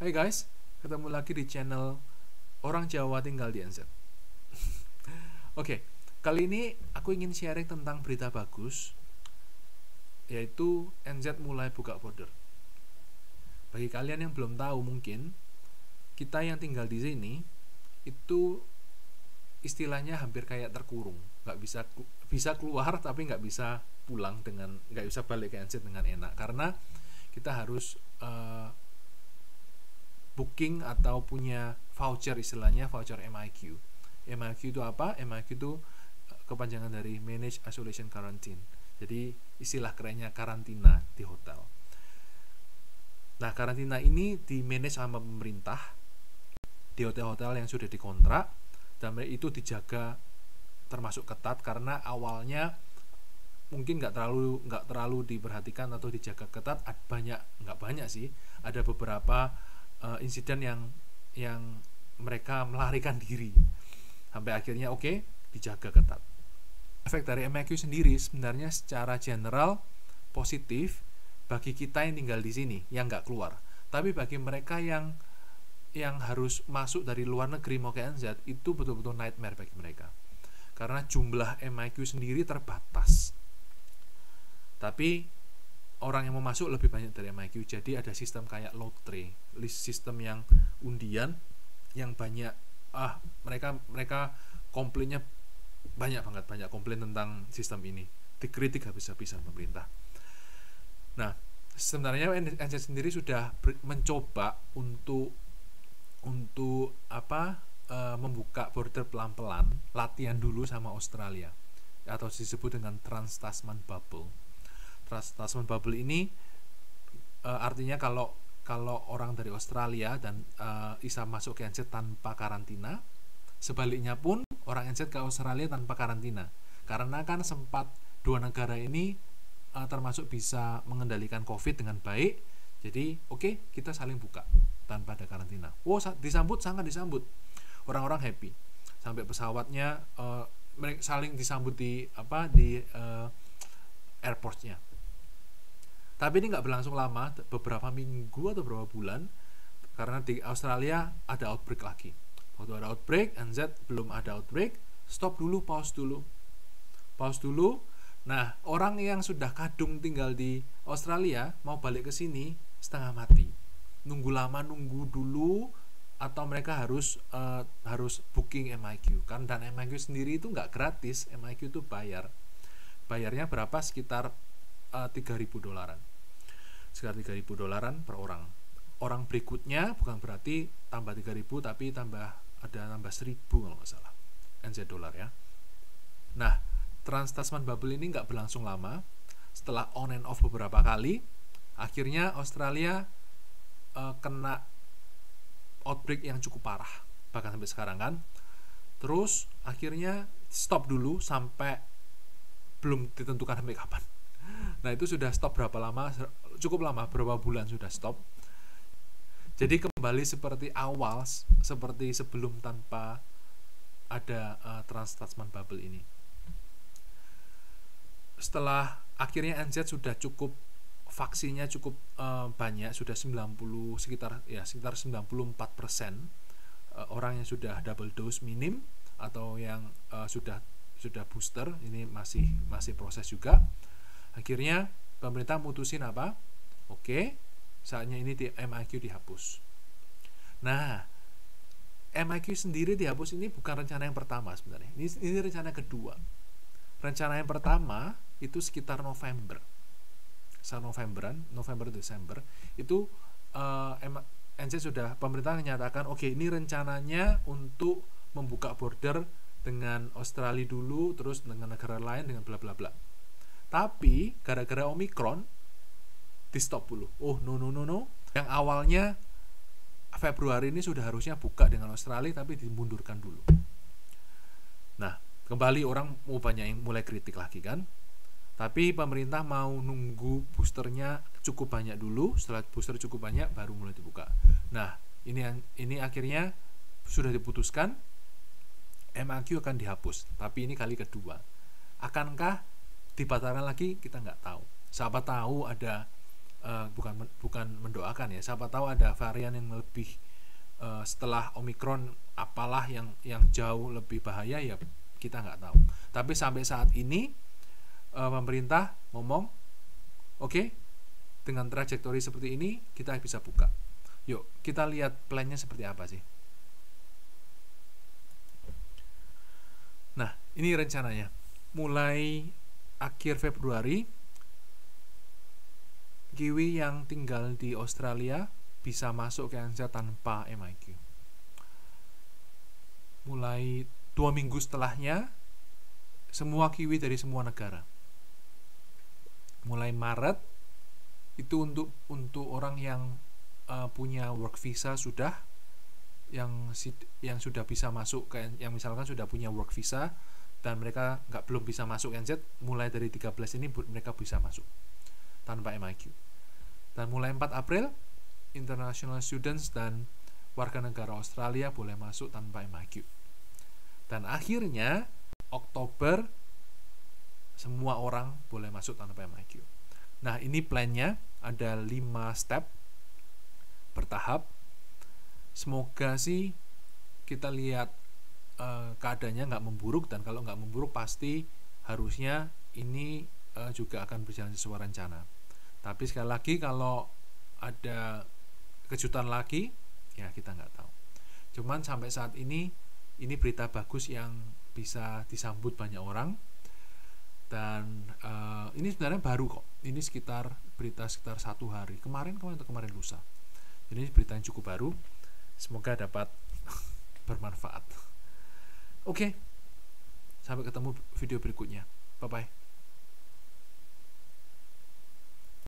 Hai guys, ketemu lagi di channel Orang Jawa Tinggal di NZ. Oke, kali ini aku ingin sharing tentang berita bagus, yaitu NZ mulai buka border. Bagi kalian yang belum tahu, mungkin kita yang tinggal di sini itu istilahnya hampir kayak terkurung, nggak bisa keluar tapi nggak bisa pulang nggak bisa balik ke NZ dengan enak, karena kita harus booking atau punya voucher, istilahnya voucher MIQ. MIQ itu apa? MIQ itu kepanjangan dari Managed Isolation Quarantine. Jadi istilah kerennya karantina di hotel. Nah, karantina ini di-manage sama pemerintah di hotel-hotel yang sudah dikontrak, dan itu dijaga termasuk ketat karena awalnya mungkin nggak terlalu diperhatikan atau dijaga ketat. Nggak banyak sih, ada beberapa insiden yang mereka melarikan diri sampai akhirnya dijaga ketat. Efek dari MIQ sendiri sebenarnya secara general positif bagi kita yang tinggal di sini yang nggak keluar, tapi bagi mereka yang harus masuk dari luar negeri mau ke NZ itu betul-betul nightmare bagi mereka karena jumlah MIQ sendiri terbatas. Tapi orang yang mau masuk lebih banyak dari MIQ, jadi ada sistem kayak lottery, sistem yang undian yang banyak. Mereka komplainnya banyak komplain tentang sistem ini, dikritik habis-habisan pemerintah. Nah, sebenarnya NZ sendiri sudah mencoba untuk membuka border pelan-pelan, latihan dulu sama Australia, atau disebut dengan Trans-Tasman Bubble. Trans-Tasman Bubble ini artinya kalau orang dari Australia dan bisa masuk ke NZ tanpa karantina, sebaliknya pun orang NZ ke Australia tanpa karantina, karena kan sempat dua negara ini termasuk bisa mengendalikan COVID dengan baik. Jadi kita saling buka tanpa ada karantina. Sangat disambut, orang-orang happy, sampai pesawatnya mereka saling disambut di airportnya. Tapi ini nggak berlangsung lama, beberapa minggu atau beberapa bulan, karena di Australia ada outbreak lagi. Waktu ada outbreak, NZ belum ada outbreak, stop dulu, pause dulu. Nah, orang yang sudah kadung tinggal di Australia mau balik ke sini setengah mati, nunggu dulu, atau mereka harus booking MIQ kan. Dan MIQ sendiri itu nggak gratis, MIQ itu bayarnya berapa, sekitar $3.000, sekitar $3.000 per orang. Orang berikutnya bukan berarti tambah 3.000, tapi tambah 1.000 kalau nggak salah, NZ dolar ya. Nah, Trans-Tasman Bubble ini nggak berlangsung lama. Setelah on and off beberapa kali, akhirnya Australia kena outbreak yang cukup parah, bahkan sampai sekarang kan. Terus akhirnya stop dulu sampai belum ditentukan sampai kapan. Nah, itu sudah stop berapa lama? Cukup lama, berapa bulan sudah stop. Jadi kembali seperti awal, seperti sebelum tanpa ada Trans-Tasman Bubble ini. Setelah akhirnya NZ sudah cukup, vaksinnya cukup banyak, sudah sekitar 94% orang yang sudah double dose minim atau yang sudah booster, ini masih proses juga. Akhirnya pemerintah mutusin apa? Saatnya ini MIQ dihapus. Nah, MIQ sendiri dihapus ini bukan rencana yang pertama sebenarnya. Ini rencana kedua. Rencana yang pertama itu sekitar November Desember itu NZ sudah, pemerintah menyatakan ini rencananya untuk membuka border dengan Australia dulu, terus dengan negara lain, dengan bla bla bla. Tapi gara-gara Omicron di stop dulu. No. Yang awalnya Februari ini sudah harusnya buka dengan Australia, tapi dimundurkan dulu. Nah, kembali orang banyak yang mulai kritik lagi kan. Tapi pemerintah mau nunggu boosternya cukup banyak dulu. Setelah booster cukup banyak baru mulai dibuka. Nah, ini akhirnya sudah diputuskan MIQ akan dihapus. Tapi ini kali kedua. Akankah dibatalkan lagi? Kita nggak tahu. Siapa tahu ada bukan mendoakan ya, siapa tahu ada varian yang lebih setelah Omikron apalah yang jauh lebih bahaya, ya kita nggak tahu. Tapi sampai saat ini pemerintah ngomong oke, dengan trajektori seperti ini kita bisa buka. Yuk kita lihat plannya seperti apa sih. Nah, ini rencananya mulai akhir Februari kiwi yang tinggal di Australia bisa masuk ke ANZ tanpa MIQ. Mulai 2 minggu setelahnya semua kiwi dari semua negara. Mulai Maret itu untuk orang yang punya work visa sudah, yang sudah bisa masuk ke, yang misalkan sudah punya work visa dan mereka belum bisa masuk NZ, mulai dari 13 ini mereka bisa masuk tanpa MIQ. Dan mulai 4 April international students dan warga negara Australia boleh masuk tanpa MIQ. Dan akhirnya Oktober semua orang boleh masuk tanpa MIQ. Nah, ini plannya ada 5 step bertahap. Semoga sih kita lihat keadaannya nggak memburuk, dan kalau nggak memburuk pasti harusnya ini juga akan berjalan sesuai rencana. Tapi sekali lagi kalau ada kejutan lagi ya kita nggak tahu. Cuman sampai saat ini berita bagus yang bisa disambut banyak orang, dan ini sebenarnya baru kok. Ini berita sekitar 1 hari kemarin lusa. Jadi ini berita yang cukup baru. Semoga dapat bermanfaat. Oke, sampai ketemu video berikutnya. Bye bye.